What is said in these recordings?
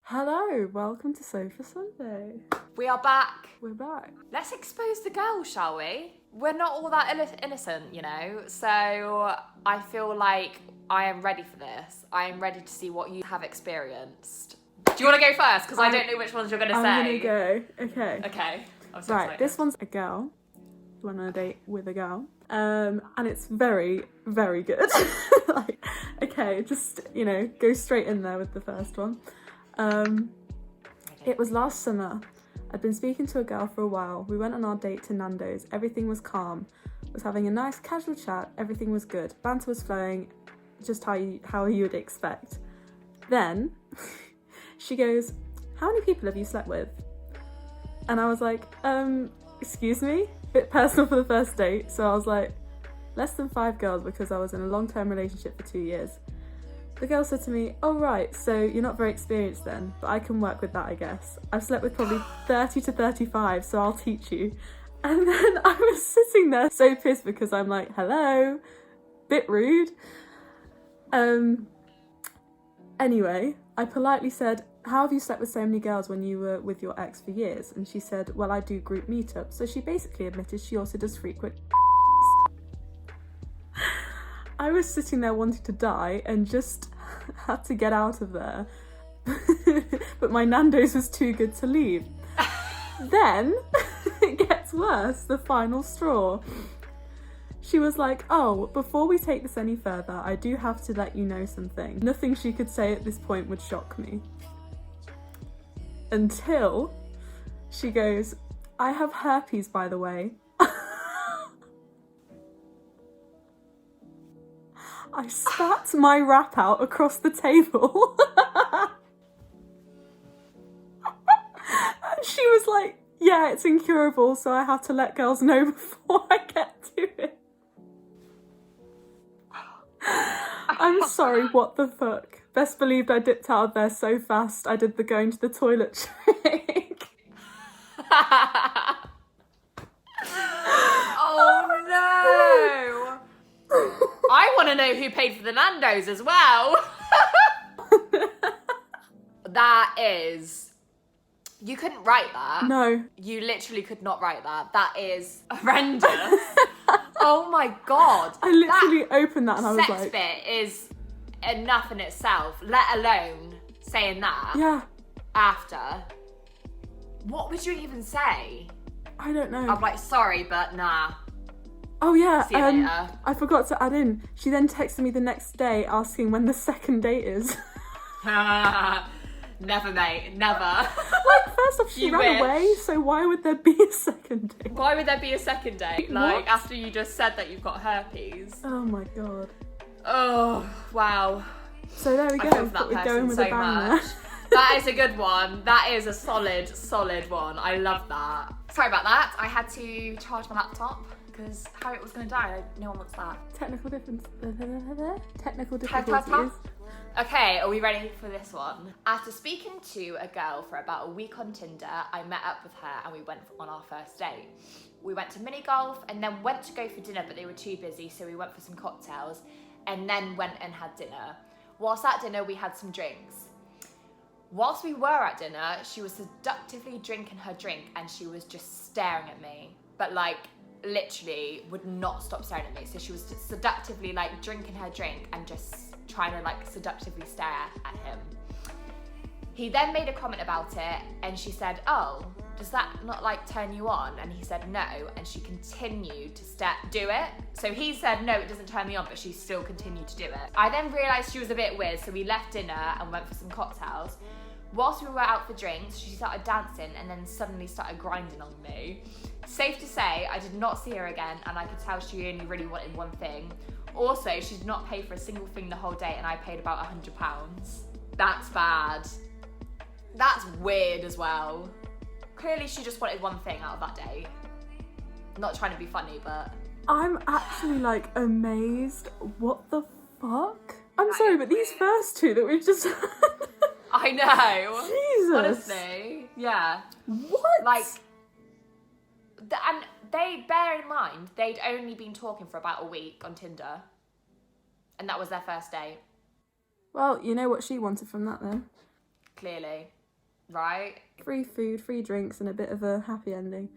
Hello, welcome to Sofa Sunday. We are back. We're back. Let's expose the girls, shall we? We're not all that innocent, you know, so I feel like I am ready for this. I am ready to see what you have experienced. Do you want to go first? Because I don't know which ones you're going to say. I'm going to go. Okay. Okay. I'm so Right, excited. this one's a girl. Went on a date with a girl. And it's very, very good. Okay, just, go straight in there with the first one. It was last summer. I'd been speaking to a girl for a while. We went on our date to Nando's. Everything was calm. Was having a nice casual chat. Everything was good. Banter was flowing, just how you would expect. Then she goes, "How many people have you slept with?" And I was like, excuse me? Bit personal for the first date. So I was like, less than 5 girls because I was in a long-term relationship for 2 years. The girl said to me, "Oh right, so you're not very experienced then, but I can work with that, I guess. I've slept with probably 30 to 35, so I'll teach you." And then I was sitting there so pissed because I'm like, hello, bit rude. Anyway, I politely said, "How have you slept with so many girls when you were with your ex for years?" And she said, "Well, I do group meetups." So she basically admitted she also does frequent. I was sitting there wanting to die and just had to get out of there. But my Nando's was too good to leave. Then it gets worse, the final straw. She was like, "Oh, before we take this any further, I do have to let you know something." Nothing she could say at this point would shock me. Until she goes, "I have herpes, by the way." I spat my wrap out across the table. And she was like, "Yeah, it's incurable, so I have to let girls know before I get to it." I'm sorry, what the fuck? Best believed I dipped out of there so fast I did the going to the toilet trick. Oh no! I want to know who paid for the Nando's as well. That is... You couldn't write that. No. You literally could not write that. That is horrendous. Oh my god. I literally opened that and I was sex like... bit is enough in itself, let alone saying that Yeah. after. What would you even say? I don't know. I'm like, sorry, but nah. Oh yeah, See you later. I forgot to add in. She then texted me the next day asking when the second date is. Never, mate, never. Like, first off, she You ran wish. away, so why would there be a second date? Why would there be a second date? Like, What? after you just said that you've got herpes. Oh my god. Oh, wow. So there we go. I feel for that We're going person with so a banger. much. That is a good one. That is a solid one. I love that. Sorry about that. I had to charge my laptop because how it was going to die. No one wants that. Technical Ta-ta-ta. difficulties. Okay, are we ready for this one? After speaking to a girl for about a week on Tinder, I met up with her and we went on our first date. We went to mini golf and then went to go for dinner, but they were too busy, so we went for some cocktails and then went and had dinner. Whilst at dinner, we had some drinks. Whilst we were at dinner, she was seductively drinking her drink and she was just staring at me, but like literally would not stop staring at me. So she was just seductively like drinking her drink and just trying to like seductively stare at him. He then made a comment about it and she said, "Oh, does that not like turn you on?" And he said no, and she continued to do it. So he said, "No, it doesn't turn me on," but she still continued to do it. I then realised she was a bit weird, so we left dinner and went for some cocktails. Whilst we were out for drinks, she started dancing and then suddenly started grinding on me. Safe to say, I did not see her again and I could tell she only really wanted one thing. Also, she did not pay for a single thing the whole day and I paid about £100. That's bad. That's weird as well. Clearly she just wanted one thing out of that date. Not trying to be funny, but... I'm actually like amazed. What the fuck? I'm sorry, but these first two that we've just... I know. Jesus. Honestly, yeah. What? Like, and they, bear in mind, they'd only been talking for about a week on Tinder. And that was their first date. Well, you know what she wanted from that then. clearly. Right? Free food, free drinks, and a bit of a happy ending.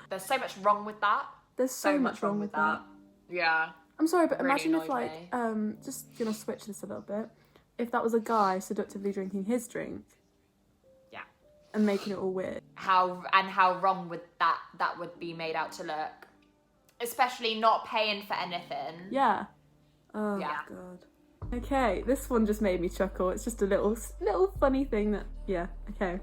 There's so much wrong with that. There's so much wrong with that. Yeah. I'm sorry, but Really imagine if, annoyed like, me. just gonna switch this a little bit. If that was a guy seductively drinking his drink. Yeah. And making it all weird. How wrong would that would be made out to look. Especially not paying for anything. Yeah. Oh, Yeah. God. Okay, this one just made me chuckle. It's just a little funny thing that, yeah, okay.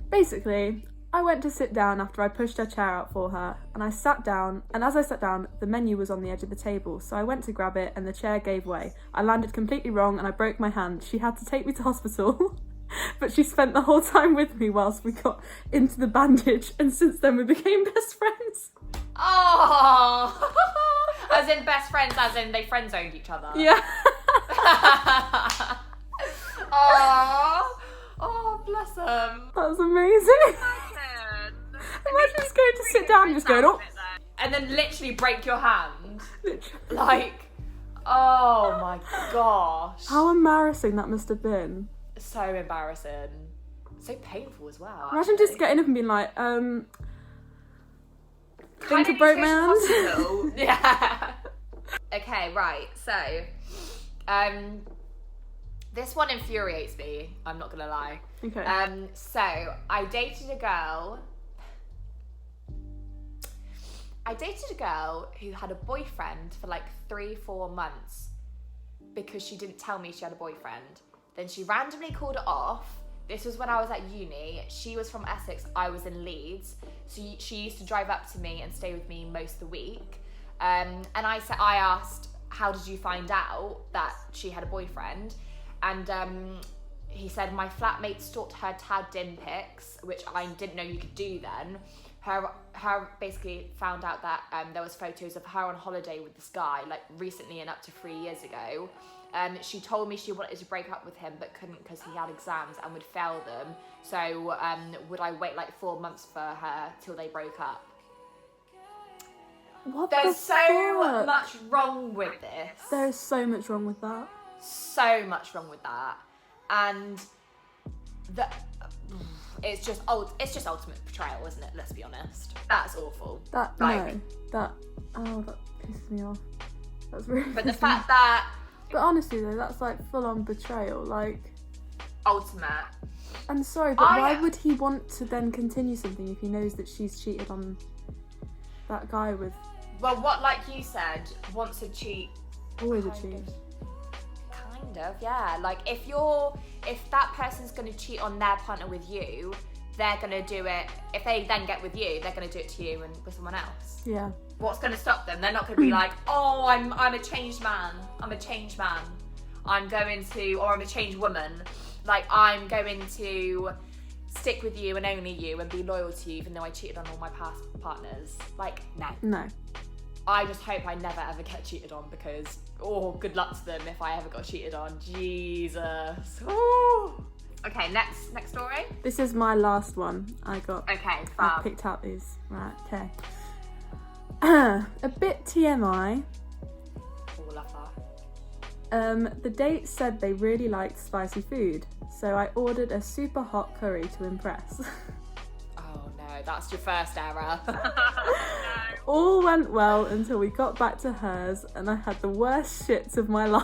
Basically, I went to sit down after I pushed her chair out for her, and I sat down, and as I sat down, the menu was on the edge of the table, so I went to grab it, and the chair gave way. I landed completely wrong, and I broke my hand. She had to take me to hospital, but she spent the whole time with me whilst we got into the bandage, and since then we became best friends. Oh! As in best friends, as in they friend zoned each other. Yeah. Oh, bless them. That was amazing. Imagine just going to sit down and just going, oh. And then literally break your hand. Literally. Like, oh my gosh. How embarrassing that must have been. So embarrassing. So painful as well. Imagine actually. just getting up and being like, think Kinda I broke need to my go to hand. hospital. Yeah. Okay, right. So, this one infuriates me. I'm not gonna lie. Okay. So I dated a girl who had a boyfriend for like 3-4 months because she didn't tell me she had a boyfriend. Then she randomly called it off. This was when I was at uni. She was from Essex, I was in Leeds. So she used to drive up to me and stay with me most of the week. And I asked, how did you find out that she had a boyfriend? And he said, my flatmate stalked her tagged in pics, which I didn't know you could do then. Her basically found out that there was photos of her on holiday with this guy, like recently and up to 3 years ago. She told me she wanted to break up with him but couldn't because he had exams and would fail them. So would I wait like 4 months for her till they broke up? What There's the so fuck? much wrong with this. There is so much wrong with that. So much wrong with that. And it's just ultimate betrayal, isn't it? Let's be honest. That's awful. That pisses me off. That's really. But the fact that But honestly though, that's like full on betrayal. Like. ultimate. I'm sorry, but why would he want to then continue something if he knows that she's cheated on that guy with? Well, what, like you said, wants to cheat. Always a cheat. Kind of, yeah. Like if that person's going to cheat on their partner with you, they're going to do it. If they then get with you, they're going to do it to you and with someone else. Yeah. What's going to stop them? They're not going to be like, oh, I'm a changed man. I'm a changed man. Or I'm a changed woman. Like I'm going to stick with you and only you and be loyal to you even though I cheated on all my past partners. Like, no. No. I just hope I never ever get cheated on because, good luck to them if I ever got cheated on. Jesus. Ooh. Okay, next story. This is my last one. I Okay, I picked out these. Right, okay. A bit TMI. Oh, love that. The date said they really liked spicy food, so I ordered a super hot curry to impress. Oh no, that's your first error. All went well until we got back to hers and I had the worst shits of my life.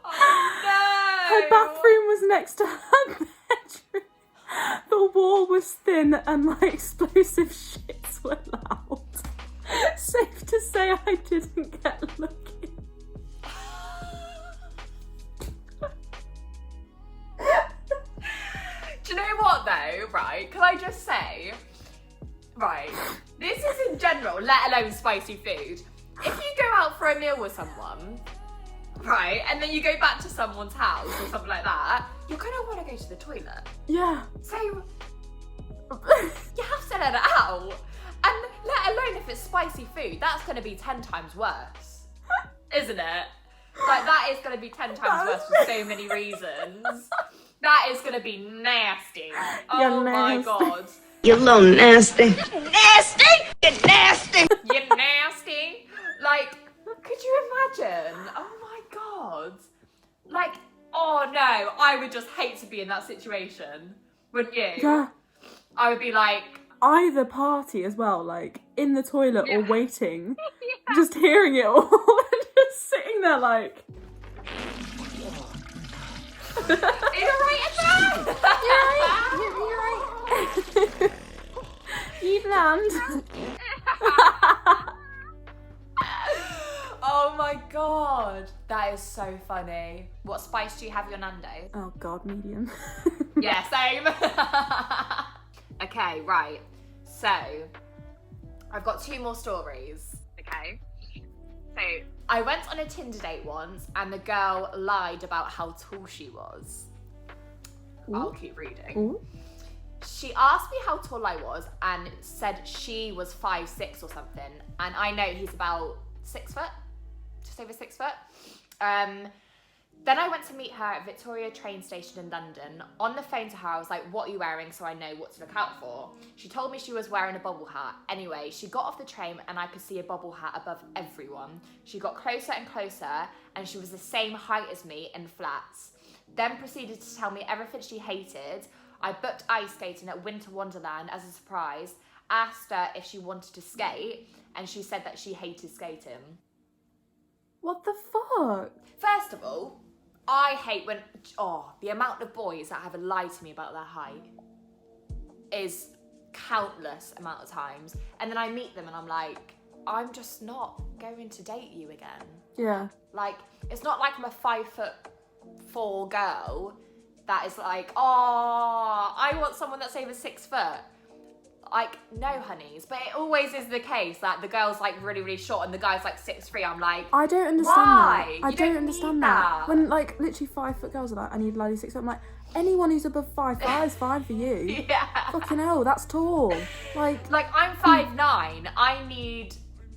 Oh no! Her bathroom was next to her bedroom. The wall was thin and my explosive shits were loud. Safe to say I didn't get lucky. Do you know what though, right? Can I just say, right, this is in general, let alone spicy food. If you go out for a meal with someone, right, and then you go back to someone's house or something like that, you're gonna want to go to the toilet. Yeah. So, you have to let it out. And let alone if it's spicy food, that's gonna be 10 times worse. Isn't it? Like, that is gonna be 10 times worse for so many reasons. That is gonna be nasty. Oh my god. You little nasty. Nasty! You nasty! You nasty. would just hate to be in that situation. Wouldn't you? Yeah. I would be like... Either party as well, like, in the toilet or waiting, Yeah. just hearing it all, and just sitting there like... Are you alright in there? You're right. You'd land. Oh my god, that is so funny. What spice do you have your Nando's? Oh god, medium. Yeah, same. Okay, right. So, I've got 2 more stories. Okay. So, I went on a Tinder date once and the girl lied about how tall she was. Ooh. I'll keep reading. Ooh. She asked me how tall I was and said she was 5'6" or something. And I know he's about 6 foot, just over 6 foot. Then I went to meet her at Victoria train station in London. On the phone to her, I was like, what are you wearing so I know what to look out for? She told me she was wearing a bobble hat. Anyway, she got off the train and I could see a bobble hat above everyone. She got closer and closer and she was the same height as me in flats. Then proceeded to tell me everything she hated. I booked ice skating at Winter Wonderland as a surprise, asked her if she wanted to skate, and she said that she hated skating. What the fuck? First of all, I hate when, the amount of boys that have lied to me about their height is countless amount of times. And then I meet them and I'm like, I'm just not going to date you again. Yeah. Like, it's not like I'm a 5'4" girl that is like, I want someone that's over 6 foot. Like, no, honeys. But it always is the case that the girl's like really, really short and the guy's like 6'3". I'm like, I don't understand why? that. I You don't don't understand need that. that. When like literally 5 foot girls are like, I need a lady 6 foot. I'm like, anyone who's above 5'5" is fine for you. Yeah. Fucking hell, that's tall. Like I'm 5'9". I need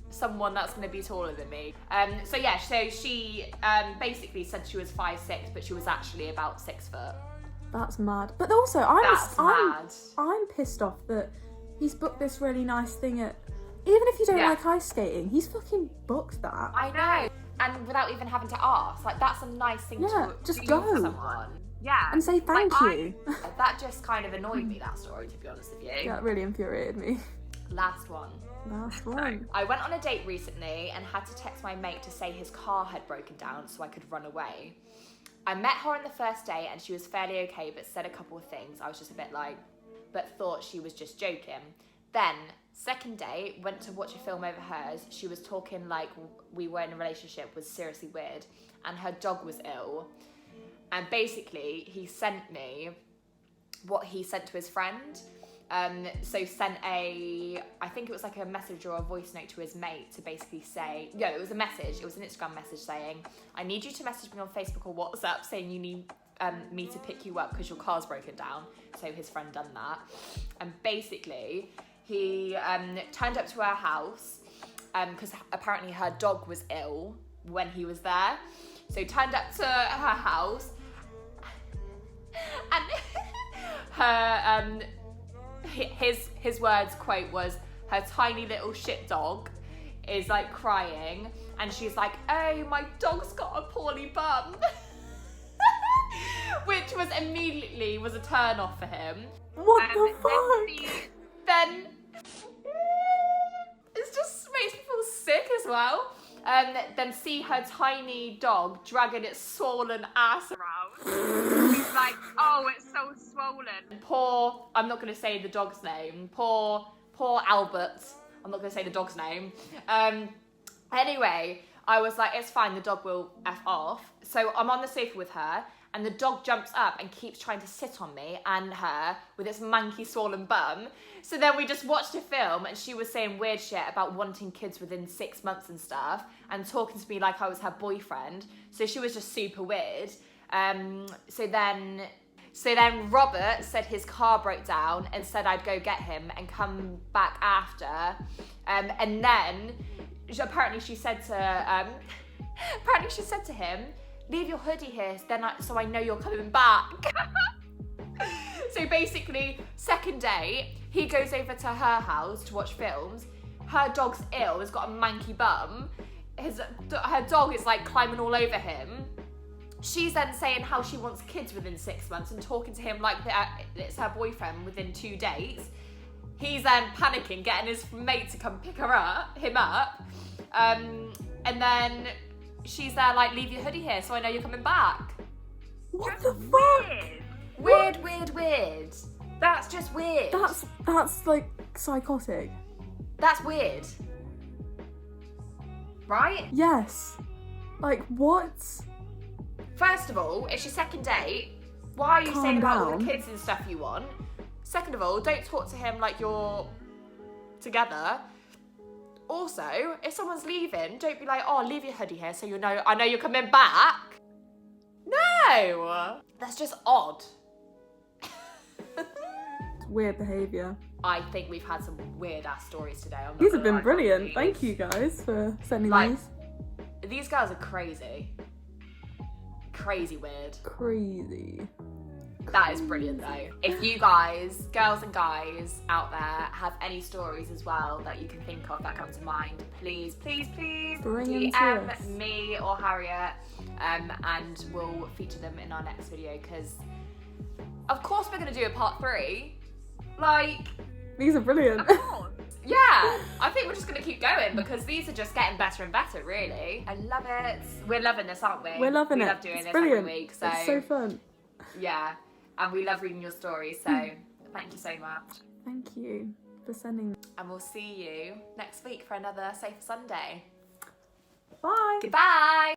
someone that's going to be taller than me. So she basically said she was 5'6", but she was actually about 6 foot. that's mad. But also, I'm pissed off that he's booked this really nice thing at. Even if you don't like ice skating, he's fucking booked that. I know, and without even having to ask, like that's a nice thing to just do go for someone. Yeah, And say thank you. That just kind of annoyed me, that story, to be honest with you. That really infuriated me. Last one. Last one. I went on a date recently and had to text my mate to say his car had broken down so I could run away. I met her on the first day and she was fairly okay, but said a couple of things. I was just a bit like, but thought she was just joking. Then, second day, went to watch a film over hers. She was talking like we were in a relationship, was seriously weird, and her dog was ill. And basically, he sent me what he sent to his friend. So sent I think it was like a message or a voice note to his mate to basically say, it was a message. It was an Instagram message saying, I need you to message me on Facebook or WhatsApp saying you need me to pick you up because your car's broken down. So his friend done that. And basically, he turned up to her house because apparently her dog was ill when he was there. So he turned up to her house and her his words quote was, her tiny little shit dog is like crying and she's like, oh, my dog's got a poorly bum. Which was immediately was a turn off for him. What the fuck? Then it just makes me feel sick as well. Then see her tiny dog dragging its swollen ass around. He's like, oh, it's so swollen. Poor, I'm not going to say the dog's name. Poor Albert. I'm not going to say the dog's name. Anyway, I was like, it's fine, the dog will F off. So I'm on the sofa with her, and the dog jumps up and keeps trying to sit on me and her with its manky swollen bum. So then we just watched a film and she was saying weird shit about wanting kids within 6 months and stuff and talking to me like I was her boyfriend. So she was just super weird. So then Robert said his car broke down and said I'd go get him and come back after. And then apparently she said to him, leave your hoodie here so I know you're coming back. So basically, second day, he goes over to her house to watch films. Her dog's ill, has got a manky bum. Her dog is like climbing all over him. she's then saying how she wants kids within 6 months and talking to him like that it's her boyfriend within 2 dates. He's then panicking, getting his mate to come pick him up. And then she's there like, leave your hoodie here so I know you're coming back. What the fuck? Weird. That's just weird. That's like psychotic. That's weird. Right? Yes. Like, what? First of all, it's your second date. Why are you Calm saying about all down. the kids and stuff you want? Second of all, don't talk to him like you're together. Also, if someone's leaving, don't be like, oh, leave your hoodie here so I know you're coming back. No! That's just odd. Weird behaviour. I think we've had some weird ass stories today. I'm not These gonna have been lie, brilliant. Frankie. Thank you guys for sending Like, these. These girls are crazy. Crazy weird. Crazy. That is brilliant though. If you guys, girls and guys out there, have any stories as well that you can think of that come to mind, please Bring them to DM us. me or Harriet, and we'll feature them in our next video, because of course we're going to do a part 3. Like, These are brilliant. yeah, I think we're just going to keep going because these are just getting better and better, really. I love it. We're loving this, aren't we? We're loving we it. love doing It's this brilliant. every week. So, It's so fun. yeah, and we love reading your stories. So thank you so much. Thank you for sending. And we'll see you next week for another Safer Sunday. Bye. Goodbye.